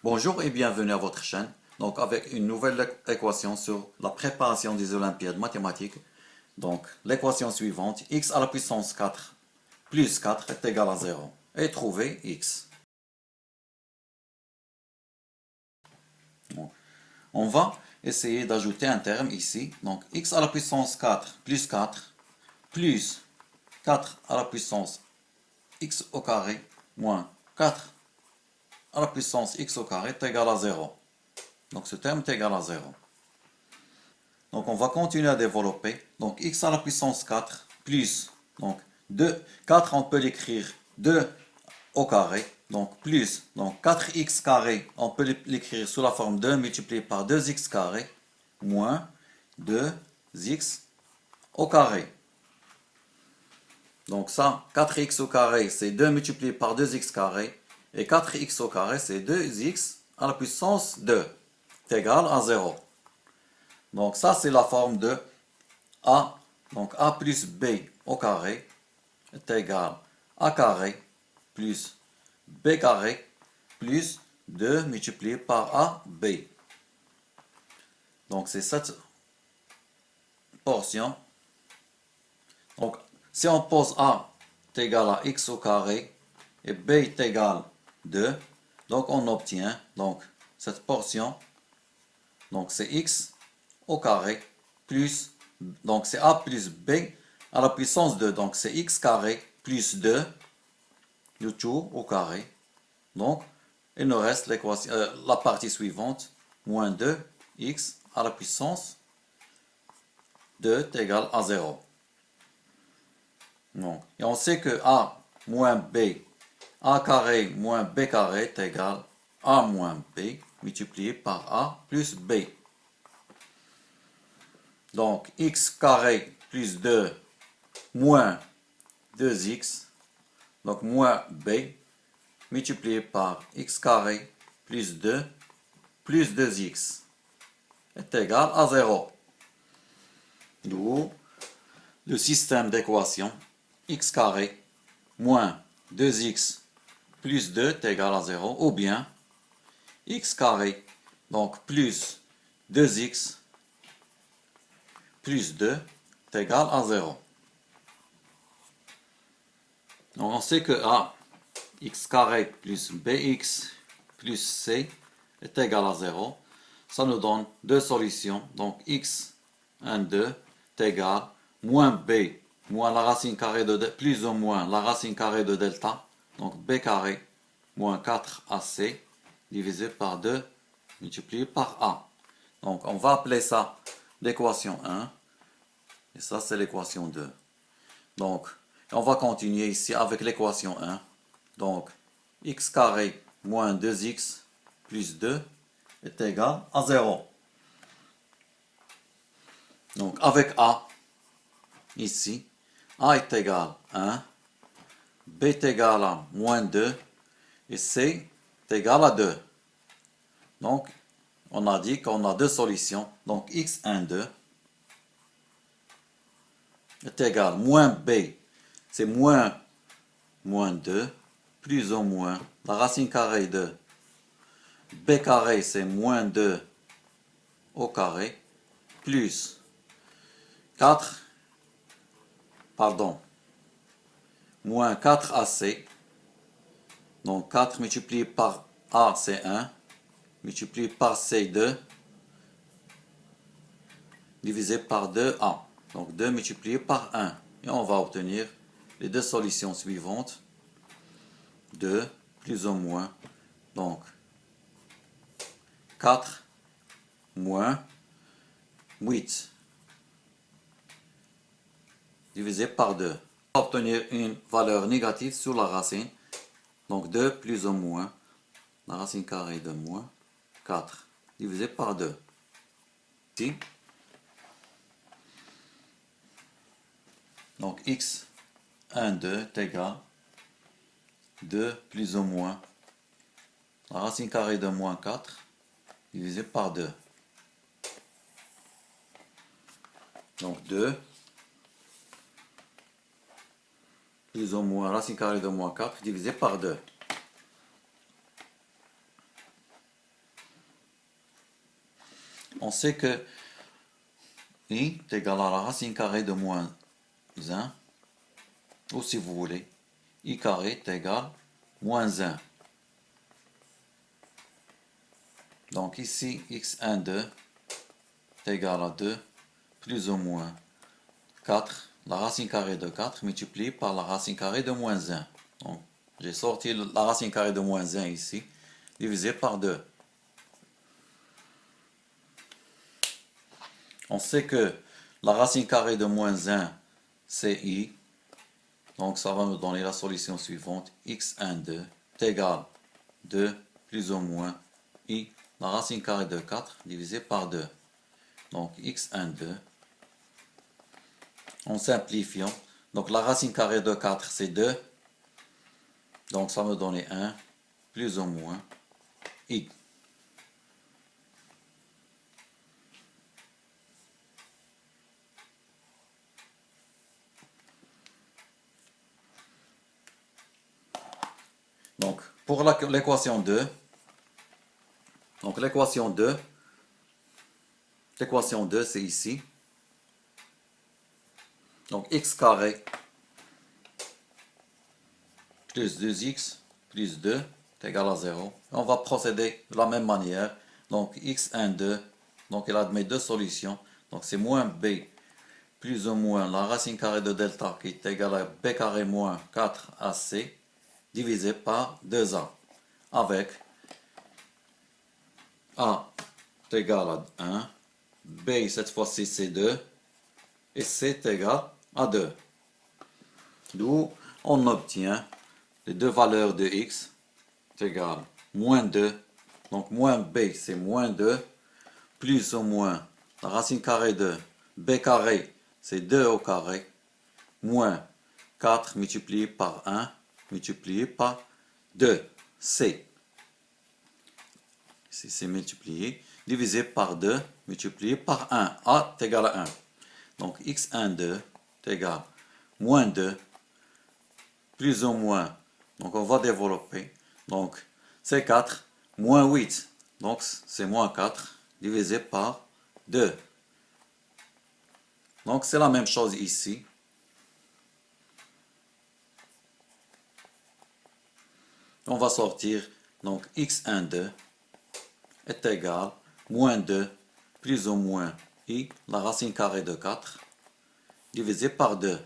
Bonjour et bienvenue à votre chaîne. Donc avec une nouvelle équation sur la préparation des Olympiades mathématiques. Donc l'équation suivante, x à la puissance 4 plus 4 est égal à 0. Et trouver x. Bon. On va essayer d'ajouter un terme ici. Donc x à la puissance 4 plus 4 à la puissance x au carré moins 4 à la puissance x au carré est égal à 0. Donc ce terme est égal à 0. Donc on va continuer à développer. Donc x à la puissance 4 plus, donc 4 on peut l'écrire 2 au carré. Donc plus, donc 4x carré, on peut l'écrire sous la forme 2 multiplié par 2x carré, moins 2x au carré. Donc ça, 4x au carré, c'est 2 multiplié par 2x carré. Et 4x au carré, c'est 2x à la puissance 2. C'est égal à 0. Donc ça, c'est la forme de a. Donc a plus b au carré est égal à carré plus b carré plus 2 multiplié par a, b. Donc c'est cette portion. Donc si on pose a est égal à x au carré et b est égal à 2, donc on obtient donc cette portion. Donc c'est x au carré plus, donc c'est a plus b à la puissance 2. Donc c'est x carré plus 2, le tout au carré. Donc il nous reste la partie suivante, moins 2x à la puissance 2 est égal à 0. Donc, et on sait que a moins b, a carré moins b carré est égal à a moins b multiplié par a plus b. Donc x carré plus 2 moins 2x, donc moins b, multiplié par x carré plus 2 plus 2x est égal à 0. D'où le système d'équation x carré moins 2x plus 2 est égal à 0, ou bien x carré, donc plus 2x plus 2 est égal à 0. Donc on sait que a, x carré plus bx plus c est égal à 0. Ça nous donne deux solutions. Donc x 1, 2 est égal à moins b moins la racine carrée de plus ou moins la racine carrée de delta. Donc b carré moins 4ac divisé par 2 multiplié par a. Donc on va appeler ça l'équation 1. Et ça c'est l'équation 2. Donc on va continuer ici avec l'équation 1. Donc x carré moins 2x plus 2 est égal à 0. Donc avec a, ici, a est égal à 1, b est égal à moins 2 et c est égal à 2. Donc on a dit qu'on a deux solutions. Donc x1, 2 est égal à moins b, c'est moins 2, plus ou moins la racine carrée de b carré, c'est moins 2 au carré, plus 4, pardon, moins 4ac. Donc 4 multiplié par a, c'est 1, multiplié par c, 2, divisé par 2a. Donc 2 multiplié par 1. Et on va obtenir les deux solutions suivantes. 2 plus ou moins, donc 4 moins 8 divisé par 2. On va obtenir une valeur négative sur la racine. Donc 2 plus ou moins la racine carrée de moins 4 divisé par 2. Ici. Donc x 1, 2 est égal 2 plus ou moins la racine carrée de moins 4 divisé par 2. Donc 2 plus ou moins racine carrée de moins 4 divisé par 2. on sait que I est égal à la racine carrée de moins 1, ou si vous voulez, I carré est égal à moins 1. Donc ici, x1,2 est égal à 2, plus ou moins 4. La racine carrée de 4 multiplié par la racine carrée de moins 1. Donc, j'ai sorti la racine carrée de moins 1 ici, divisé par 2. On sait que la racine carrée de moins 1, c'est i. Donc, ça va nous donner la solution suivante. x1,2 est égal à 2 plus ou moins i, la racine carrée de 4 divisé par 2. Donc, x1,2. En simplifiant, donc la racine carrée de 4, c'est 2. Donc, ça va me donner 1 plus ou moins i. Donc, pour l'équation 2, donc l'équation 2, c'est ici. Donc, x carré plus 2x plus 2 est égal à 0. On va procéder de la même manière. Donc, x1,2, donc il admet deux solutions. Donc, c'est moins b plus ou moins la racine carrée de delta qui est égale à b carré moins 4ac divisé par 2a. Avec a est égal à 1, b cette fois-ci c'est 2, et c est égal à 2. D'où on obtient les deux valeurs de x est égal à moins 2, donc moins b c'est moins 2, plus ou moins la racine carrée de b carré c'est 2 au carré, moins 4 multiplié par 1 multiplié par 2, c. Ici c'est multiplié, divisé par 2 multiplié par 1, a est égal à 1. Donc x1,2 est égal à moins 2, plus ou moins, donc on va développer, donc c'est 4, moins 8, donc c'est moins 4, divisé par 2. Donc c'est la même chose ici. On va sortir, donc x1,2 est égal à moins 2, plus ou moins i, la racine carrée de 4, divisé par 2.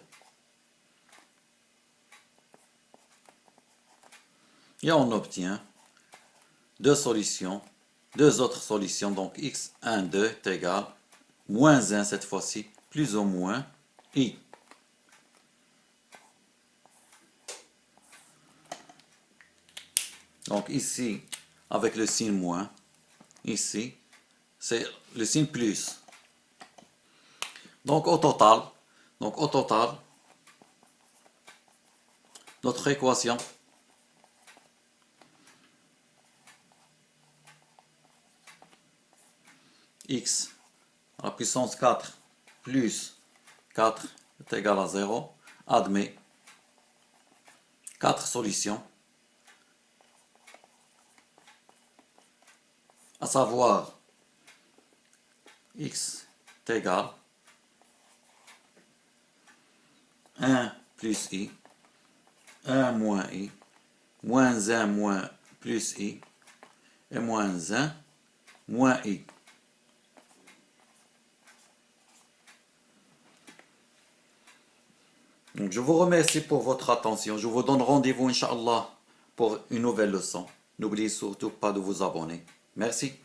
Et on obtient deux solutions, deux autres solutions, donc x1,2 est égal à moins 1 cette fois-ci, plus ou moins i. Donc ici, avec le signe moins, ici, c'est le signe plus. Donc au total, notre équation x à la puissance 4 plus 4 est égal à 0 admet 4 solutions, à savoir x est égal à 1 plus i, 1 moins i, moins 1 moins plus i, et moins 1 moins i. Donc, je vous remercie pour votre attention. Je vous donne rendez-vous, Inch'Allah, pour une nouvelle leçon. N'oubliez surtout pas de vous abonner. Merci.